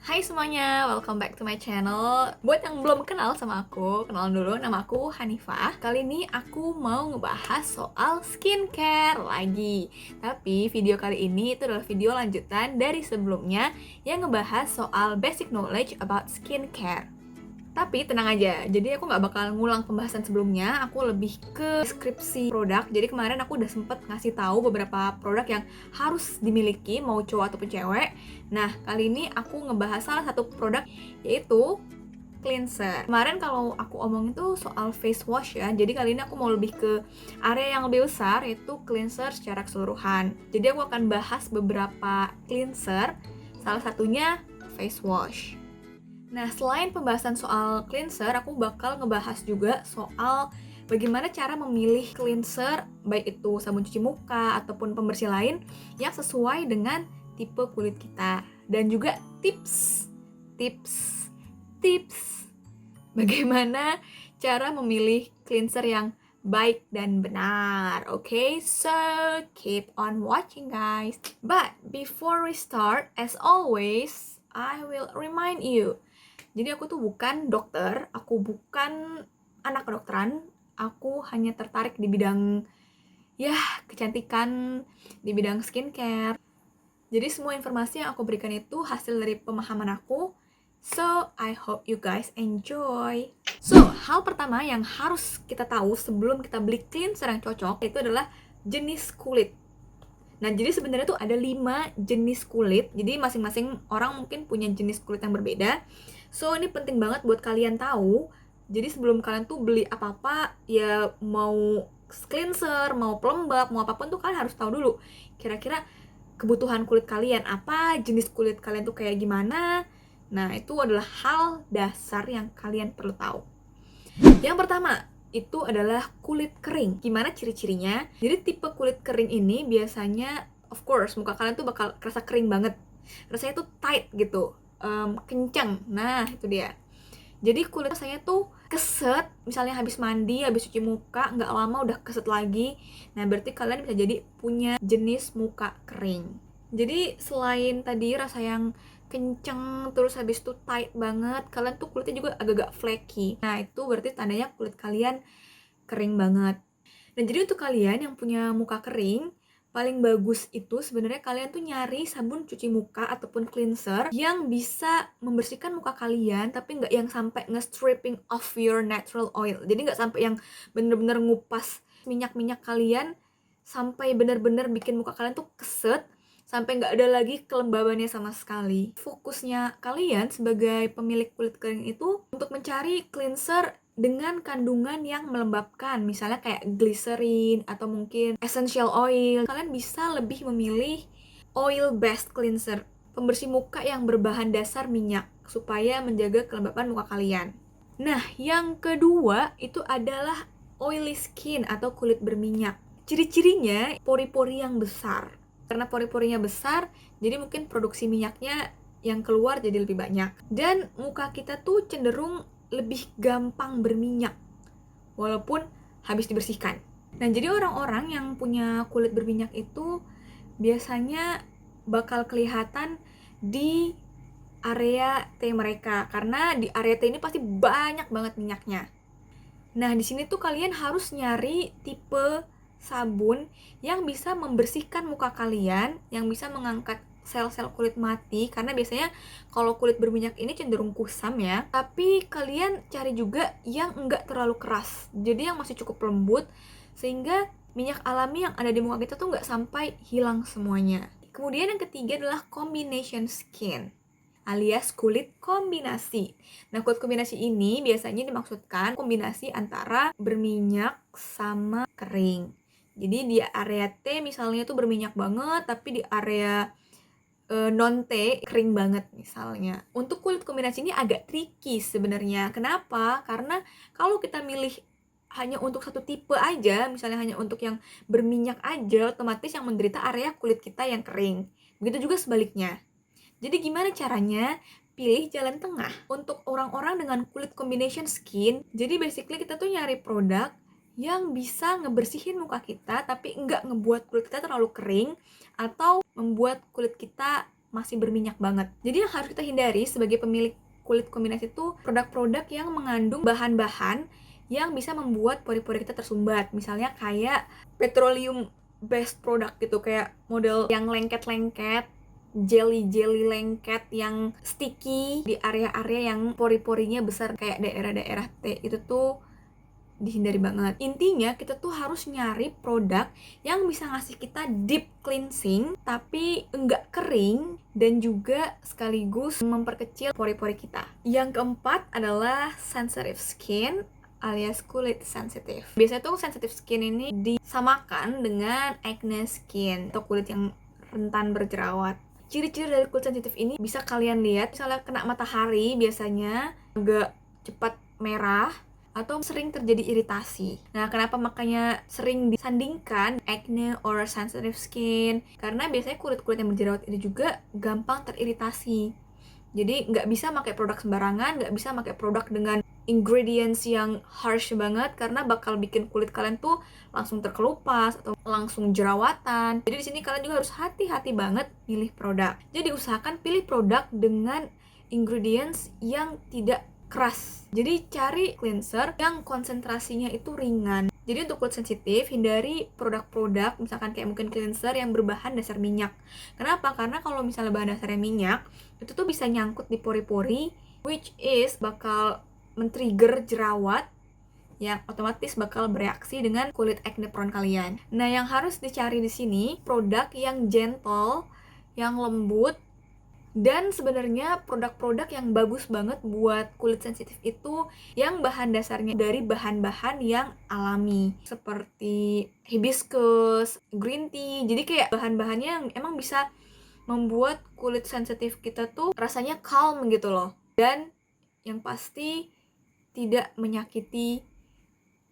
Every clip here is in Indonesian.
Hai semuanya, welcome back to my channel. Buat yang belum kenal sama aku, kenalan dulu, nama aku Hanifah. Kali ini aku mau ngebahas soal skincare lagi. Tapi video kali ini itu adalah video lanjutan dari sebelumnya yang ngebahas soal basic knowledge about skincare. Tapi tenang aja, jadi aku nggak bakal ngulang pembahasan sebelumnya, aku lebih ke deskripsi produk. Jadi kemarin aku udah sempet ngasih tahu beberapa produk yang harus dimiliki, mau cowok ataupun cewek. Nah, kali ini aku ngebahas salah satu produk, yaitu cleanser. Kemarin kalau aku omongin tuh soal face wash ya, jadi kali ini aku mau lebih ke area yang lebih besar, yaitu cleanser secara keseluruhan. Jadi aku akan bahas beberapa cleanser, salah satunya face wash. Nah, selain pembahasan soal cleanser, aku bakal ngebahas juga soal bagaimana cara memilih cleanser, baik itu sabun cuci muka ataupun pembersih lain yang sesuai dengan tipe kulit kita. Dan juga tips bagaimana cara memilih cleanser yang baik dan benar. Okay, so keep on watching guys. But before we start, as always, I will remind you. Jadi aku tuh bukan dokter, aku bukan anak kedokteran, aku hanya tertarik di bidang kecantikan, di bidang skincare. Jadi semua informasi yang aku berikan itu hasil dari pemahaman aku. So, I hope you guys enjoy. So, hal pertama yang harus kita tahu sebelum kita beli cleanser yang cocok itu adalah jenis kulit. Nah, jadi sebenarnya tuh ada 5 jenis kulit. Jadi masing-masing orang mungkin punya jenis kulit yang berbeda. So, ini penting banget buat kalian tahu. Jadi sebelum kalian tuh beli apa-apa, ya mau cleanser, mau pelembab, mau apapun tuh kalian harus tahu dulu. Kira-kira kebutuhan kulit kalian apa, jenis kulit kalian tuh kayak gimana. Nah, itu adalah hal dasar yang kalian perlu tahu. Yang pertama, itu adalah kulit kering. Gimana ciri-cirinya? Jadi tipe kulit kering ini biasanya, of course, muka kalian tuh bakal kerasa kering banget. Rasanya tuh tight gitu, kencang. Nah, itu dia. Jadi kulit saya tuh keset, misalnya habis mandi, habis cuci muka, nggak lama udah keset lagi. Nah, berarti kalian bisa jadi punya jenis muka kering. Jadi selain tadi rasa yang kenceng, terus habis itu tight banget, kalian tuh kulitnya juga agak-agak flaky. Nah, itu berarti tandanya kulit kalian kering banget. Dan jadi untuk kalian yang punya muka kering, paling bagus itu sebenarnya kalian tuh nyari sabun cuci muka ataupun cleanser yang bisa membersihkan muka kalian tapi nggak yang sampai nge-stripping off your natural oil. Jadi nggak sampai yang bener-bener ngupas minyak-minyak kalian sampai bener-bener bikin muka kalian tuh keset sampai nggak ada lagi kelembabannya sama sekali. Fokusnya kalian sebagai pemilik kulit kering itu untuk mencari cleanser dengan kandungan yang melembabkan, misalnya kayak glycerin atau mungkin essential oil. Kalian bisa lebih memilih oil based cleanser, pembersih muka yang berbahan dasar minyak supaya menjaga kelembapan muka kalian. Nah, yang kedua itu adalah oily skin atau kulit berminyak. Ciri-cirinya pori-pori yang besar. Karena pori-porinya besar, jadi mungkin produksi minyaknya yang keluar jadi lebih banyak. Dan muka kita tuh cenderung lebih gampang berminyak walaupun habis dibersihkan. Nah, jadi orang-orang yang punya kulit berminyak itu biasanya bakal kelihatan di area T mereka karena di area T ini pasti banyak banget minyaknya. Nah, di sini tuh kalian harus nyari tipe sabun yang bisa membersihkan muka kalian, yang bisa mengangkat sel-sel kulit mati, karena biasanya kalau kulit berminyak ini cenderung kusam ya. Tapi kalian cari juga yang enggak terlalu keras, jadi yang masih cukup lembut sehingga minyak alami yang ada di muka kita tuh nggak sampai hilang semuanya. Kemudian yang ketiga adalah combination skin alias kulit kombinasi. Nah, kulit kombinasi ini biasanya dimaksudkan kombinasi antara berminyak sama kering. Jadi di area T misalnya tuh berminyak banget, tapi di area non T kering banget misalnya. Untuk kulit kombinasi ini agak tricky sebenarnya. Kenapa? Karena kalau kita milih hanya untuk satu tipe aja, misalnya hanya untuk yang berminyak aja, otomatis yang menderita area kulit kita yang kering. Begitu juga sebaliknya. Jadi gimana caranya? Pilih jalan tengah. Untuk orang-orang dengan kulit combination skin, jadi basically kita tuh nyari produk yang bisa ngebersihin muka kita tapi nggak ngebuat kulit kita terlalu kering atau membuat kulit kita masih berminyak banget. Jadi yang harus kita hindari sebagai pemilik kulit kombinasi itu produk-produk yang mengandung bahan-bahan yang bisa membuat pori-pori kita tersumbat. Misalnya kayak petroleum based product gitu, kayak model yang lengket-lengket, jelly lengket yang sticky di area-area yang pori-porinya besar kayak daerah-daerah T, itu tuh dihindari banget. Intinya kita tuh harus nyari produk yang bisa ngasih kita deep cleansing tapi enggak kering dan juga sekaligus memperkecil pori-pori kita. Yang keempat adalah sensitive skin alias kulit sensitif. Biasanya tuh sensitive skin ini disamakan dengan acne skin atau kulit yang rentan berjerawat. Ciri-ciri dari kulit sensitif ini bisa kalian lihat, misalnya kena matahari biasanya agak cepat merah atau sering terjadi iritasi. Nah, kenapa makanya sering disandingkan acne or sensitive skin? Karena biasanya kulit-kulit yang berjerawat ini juga gampang teriritasi. Jadi nggak bisa pakai produk sembarangan, nggak bisa pakai produk dengan ingredients yang harsh banget karena bakal bikin kulit kalian tuh langsung terkelupas atau langsung jerawatan. Jadi di sini kalian juga harus hati-hati banget pilih produk. Jadi usahakan pilih produk dengan ingredients yang tidak keras. Jadi cari cleanser yang konsentrasinya itu ringan. Jadi untuk kulit sensitif, hindari produk-produk misalkan kayak mungkin cleanser yang berbahan dasar minyak. Kenapa? Karena kalau misalnya bahan dasarnya minyak, itu tuh bisa nyangkut di pori-pori, which is bakal men-trigger jerawat yang otomatis bakal bereaksi dengan kulit acne prone kalian. Nah, yang harus dicari di sini produk yang gentle, yang lembut, dan sebenarnya produk-produk yang bagus banget buat kulit sensitif itu yang bahan dasarnya dari bahan-bahan yang alami seperti hibiscus, green tea. Jadi kayak bahan-bahannya yang emang bisa membuat kulit sensitif kita tuh rasanya calm gitu loh. Dan yang pasti tidak menyakiti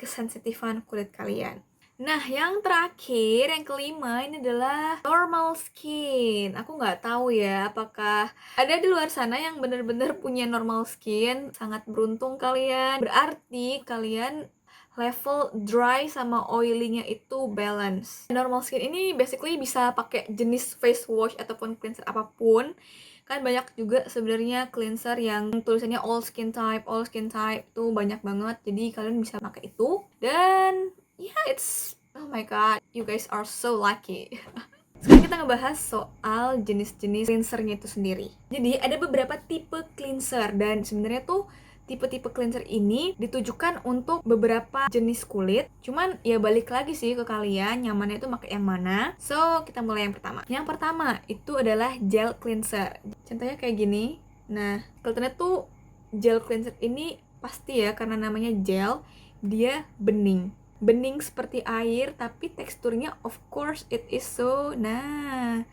kesensitifan kulit kalian. Nah, yang terakhir, yang kelima, ini adalah normal skin. Aku nggak tahu ya, apakah ada di luar sana yang bener-bener punya normal skin. Sangat beruntung kalian. Berarti kalian level dry sama oily-nya itu balance. Normal skin ini basically bisa pakai jenis face wash ataupun cleanser apapun. Kan banyak juga sebenarnya cleanser yang tulisannya all skin type tuh banyak banget. Jadi kalian bisa pakai itu. Dan oh my god, you guys are so lucky. Sekarang kita ngebahas soal jenis-jenis cleansernya itu sendiri. Jadi ada beberapa tipe cleanser dan sebenarnya tuh tipe-tipe cleanser ini ditujukan untuk beberapa jenis kulit. Cuman ya balik lagi sih ke kalian nyamannya itu pakai yang mana. So, kita mulai yang pertama. Yang pertama itu adalah gel cleanser. Contohnya kayak gini. Nah, kelihatannya tuh gel cleanser ini pasti ya karena namanya gel, dia bening seperti air tapi teksturnya of course it is so nah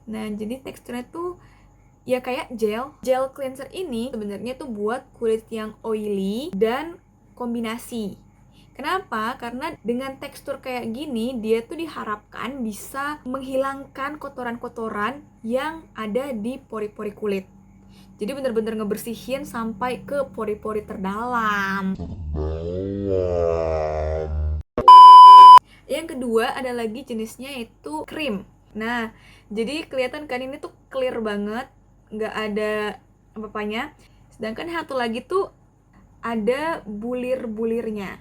jadi teksturnya tuh ya kayak gel cleanser ini sebenarnya tuh buat kulit yang oily dan kombinasi. Kenapa? Karena dengan tekstur kayak gini dia tuh diharapkan bisa menghilangkan kotoran-kotoran yang ada di pori-pori kulit. Jadi bener-bener ngebersihin sampai ke pori-pori terdalam. Yang kedua ada lagi jenisnya itu krim. Nah, jadi kelihatan kan ini tuh clear banget, nggak ada apa-apanya. Sedangkan satu lagi tuh ada bulir-bulirnya.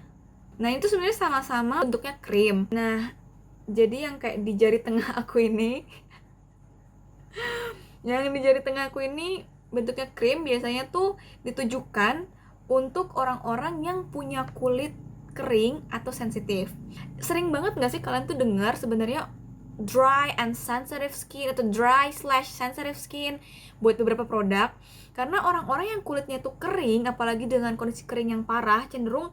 Nah, itu sebenarnya sama-sama bentuknya krim. Nah, jadi yang kayak di jari tengah aku ini, bentuknya krim biasanya tuh ditujukan untuk orang-orang yang punya kulit kering atau sensitif. Sering banget nggak sih kalian tuh dengar sebenarnya dry and sensitive skin atau dry/sensitive skin buat beberapa produk? Karena orang-orang yang kulitnya tuh kering, apalagi dengan kondisi kering yang parah, cenderung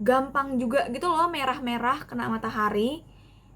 gampang juga gitu loh merah-merah kena matahari.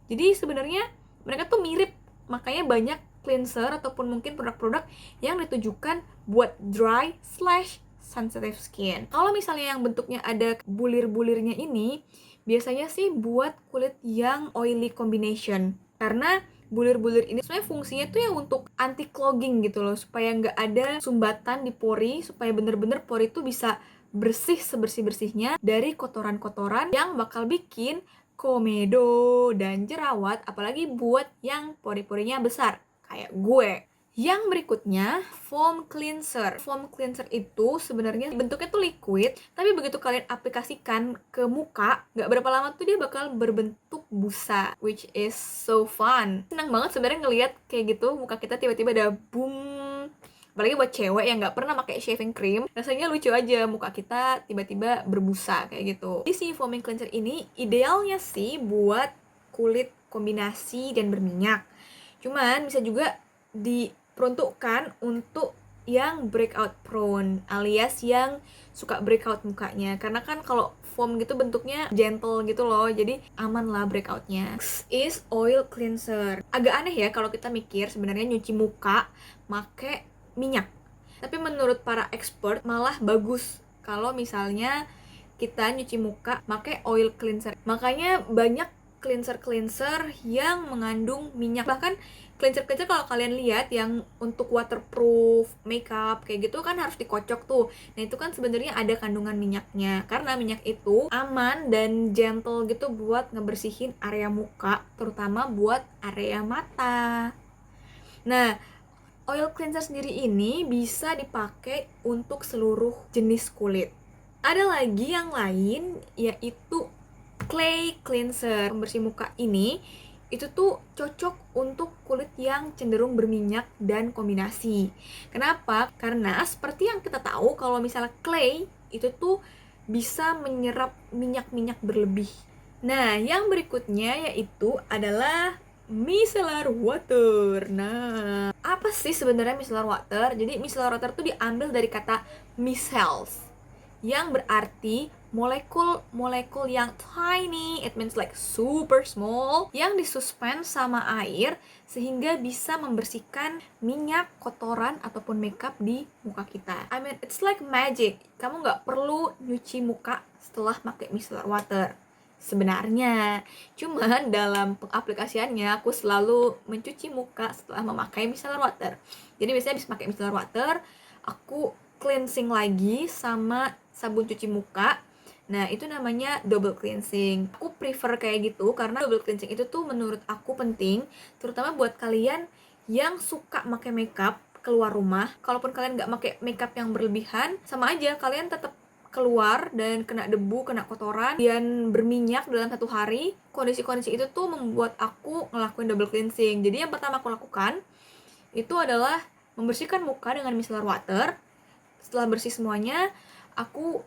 Jadi sebenarnya mereka tuh mirip, makanya banyak cleanser ataupun mungkin produk-produk yang ditujukan buat dry/sensitive skin. Kalau misalnya yang bentuknya ada bulir-bulirnya ini, biasanya sih buat kulit yang oily combination. Karena bulir-bulir ini sebenarnya fungsinya tuh ya untuk anti clogging gitu loh, supaya nggak ada sumbatan di pori, supaya bener-bener pori tuh bisa bersih sebersih-bersihnya dari kotoran-kotoran yang bakal bikin komedo dan jerawat, apalagi buat yang pori-porinya besar. kayak gue. Yang berikutnya, foam cleanser. Foam cleanser itu sebenarnya bentuknya tuh liquid, tapi begitu kalian aplikasikan ke muka, nggak berapa lama tuh dia bakal berbentuk busa, which is so fun. Senang banget sebenarnya ngelihat kayak gitu, muka kita tiba-tiba ada boom. Apalagi buat cewek yang nggak pernah pakai shaving cream, rasanya lucu aja muka kita tiba-tiba berbusa kayak gitu. Jadi si foaming cleanser ini idealnya sih buat kulit kombinasi dan berminyak. Cuman bisa juga diperuntukkan untuk yang breakout prone, alias yang suka breakout mukanya. Karena kan kalau foam gitu bentuknya gentle gitu loh, jadi aman lah breakoutnya. Next is oil cleanser. Agak aneh ya kalau kita mikir sebenarnya nyuci muka make minyak. Tapi menurut para expert malah bagus kalau misalnya kita nyuci muka pakai oil cleanser. Makanya banyak cleanser yang mengandung minyak. Bahkan cleanser kalau kalian lihat yang untuk waterproof makeup kayak gitu kan harus dikocok tuh. Nah itu kan sebenarnya ada kandungan minyaknya. Karena minyak itu aman dan gentle gitu buat ngebersihin area muka, terutama buat area mata. Nah, oil cleanser sendiri ini bisa dipakai untuk seluruh jenis kulit. Ada lagi yang lain, yaitu clay cleanser. Pembersih muka ini itu tuh cocok untuk kulit yang cenderung berminyak dan kombinasi. Kenapa? Karena seperti yang kita tahu kalau misalnya clay itu tuh bisa menyerap minyak-minyak berlebih. Nah, yang berikutnya yaitu adalah micellar water. Nah, apa sih sebenarnya micellar water? Jadi micellar water itu diambil dari kata micelles, yang berarti molekul-molekul yang tiny, it means like super small, yang disuspend sama air sehingga bisa membersihkan minyak, kotoran, ataupun makeup di muka kita. I mean, it's like magic. Kamu nggak perlu nyuci muka setelah pakai micellar water sebenarnya. Cuman dalam pengaplikasiannya aku selalu mencuci muka setelah memakai micellar water. Jadi biasanya habis pakai micellar water, aku cleansing lagi sama sabun cuci muka. Nah, itu namanya double cleansing. Aku prefer kayak gitu karena double cleansing itu tuh menurut aku penting, terutama buat kalian yang suka pakai makeup keluar rumah. Kalaupun kalian nggak pakai makeup yang berlebihan, sama aja kalian tetap keluar dan kena debu, kena kotoran, dan berminyak dalam satu hari. Kondisi-kondisi itu tuh membuat aku ngelakuin double cleansing. Jadi yang pertama aku lakukan itu adalah membersihkan muka dengan micellar water. Setelah bersih semuanya, aku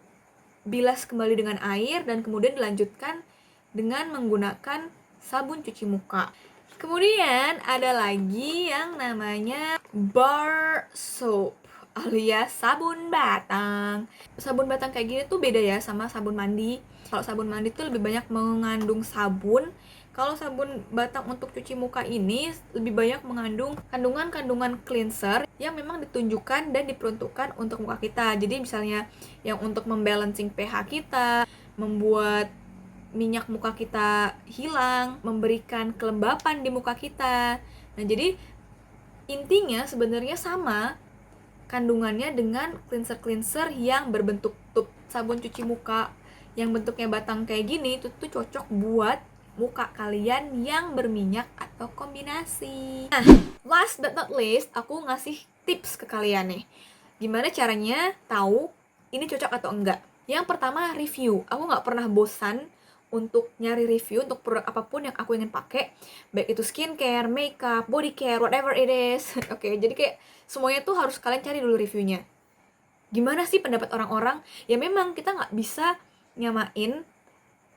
bilas kembali dengan air dan kemudian dilanjutkan dengan menggunakan sabun cuci muka. Kemudian ada lagi yang namanya bar soap alias sabun batang. Sabun batang kayak gini tuh beda ya sama sabun mandi. Kalau sabun mandi tuh lebih banyak mengandung sabun. Kalau sabun batang untuk cuci muka ini lebih banyak mengandung kandungan-kandungan cleanser yang memang ditunjukkan dan diperuntukkan untuk muka kita. Jadi misalnya yang untuk membalancing pH kita, membuat minyak muka kita hilang, memberikan kelembapan di muka kita. Nah, jadi intinya sebenarnya sama kandungannya dengan cleanser yang berbentuk tube. Sabun cuci muka yang bentuknya batang kayak gini itu tuh cocok buat muka kalian yang berminyak atau kombinasi. Nah, last but not least, aku ngasih tips ke kalian nih. Gimana caranya tahu ini cocok atau enggak? Yang pertama, review. Aku nggak pernah bosan untuk nyari review untuk produk apapun yang aku ingin pakai, baik itu skincare, makeup, body care, whatever it is. Oke, jadi kayak semuanya tuh harus kalian cari dulu reviewnya. Gimana sih pendapat orang-orang? Ya memang kita nggak bisa nyamain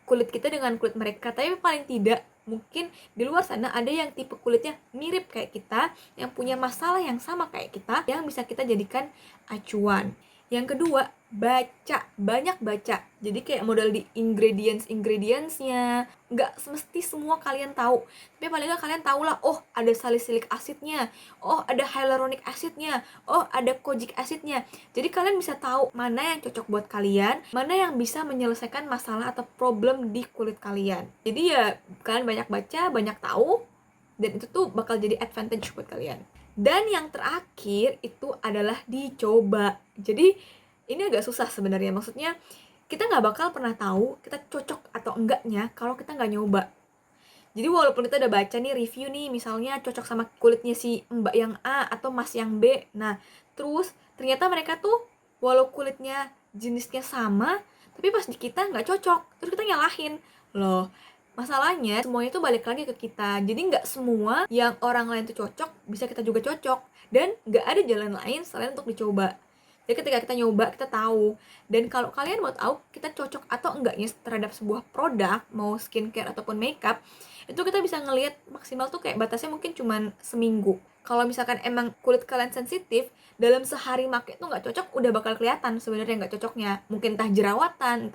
kulit kita dengan kulit mereka, tapi paling tidak mungkin di luar sana ada yang tipe kulitnya mirip kayak kita, yang punya masalah yang sama kayak kita, yang bisa kita jadikan acuan. Yang kedua, banyak baca. Jadi kayak modal di ingredients-nya. Nggak semesti semua kalian tahu. Tapi paling nggak kalian tahu lah, oh ada salicylic acidnya, oh ada hyaluronic acidnya, oh ada kojic acidnya. Jadi kalian bisa tahu mana yang cocok buat kalian, mana yang bisa menyelesaikan masalah atau problem di kulit kalian. Jadi ya kalian banyak baca, banyak tahu, dan itu tuh bakal jadi advantage buat kalian. Dan yang terakhir itu adalah dicoba. Jadi ini agak susah sebenarnya. Maksudnya kita nggak bakal pernah tahu kita cocok atau enggaknya kalau kita nggak nyoba. Jadi walaupun kita udah baca nih review nih, misalnya cocok sama kulitnya si mbak yang A atau mas yang B. Nah, terus ternyata mereka tuh walau kulitnya jenisnya sama, tapi pas di kita nggak cocok. Terus kita nyalahin. Loh, masalahnya semuanya tuh balik lagi ke kita. Jadi nggak semua yang orang lain tuh cocok, bisa kita juga cocok. Dan nggak ada jalan lain selain untuk dicoba. Jadi ketika kita nyoba, kita tahu. Dan kalau kalian mau tahu kita cocok atau enggaknya terhadap sebuah produk, mau skincare ataupun makeup, itu kita bisa ngelihat maksimal tuh kayak batasnya mungkin cuman seminggu. Kalau misalkan emang kulit kalian sensitif, dalam sehari make tuh nggak cocok, udah bakal kelihatan sebenarnya nggak cocoknya. Mungkin entah jerawatan,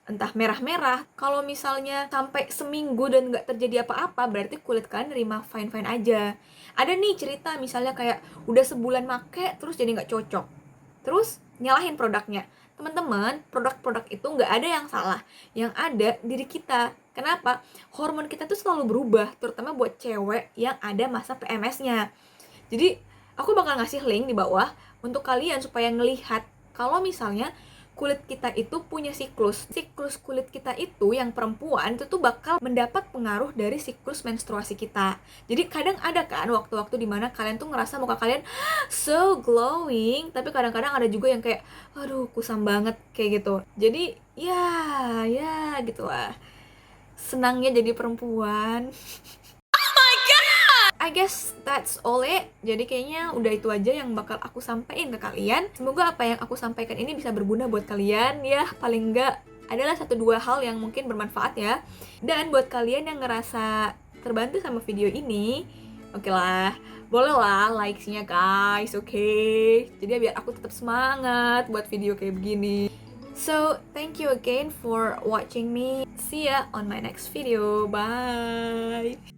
entah merah-merah. Kalau misalnya sampai seminggu dan nggak terjadi apa-apa, berarti kulit kalian nerima fine-fine aja. Ada nih cerita misalnya kayak udah sebulan make terus jadi nggak cocok, terus nyalahin produknya. Teman-teman, produk-produk itu nggak ada yang salah, yang ada diri kita. Kenapa? Hormon kita tuh selalu berubah, terutama buat cewek yang ada masa PMS-nya. Jadi aku bakal ngasih link di bawah untuk kalian supaya ngelihat kalau misalnya kulit kita itu punya siklus kulit kita itu yang perempuan itu tuh bakal mendapat pengaruh dari siklus menstruasi kita. Jadi kadang ada kan waktu-waktu dimana kalian tuh ngerasa muka kalian so glowing, tapi kadang-kadang ada juga yang kayak aduh kusam banget kayak gitu. Jadi ya gitulah senangnya jadi perempuan. I guess that's all it. Jadi kayaknya udah itu aja yang bakal aku sampaikan ke kalian. Semoga apa yang aku sampaikan ini bisa berguna buat kalian ya. Paling enggak adalah 1-2 hal yang mungkin bermanfaat ya. Dan buat kalian yang ngerasa terbantu sama video ini, oke lah, boleh lah likes-nya guys, oke? Jadi biar aku tetap semangat buat video kayak begini. So, thank you again for watching me. See ya on my next video. Bye!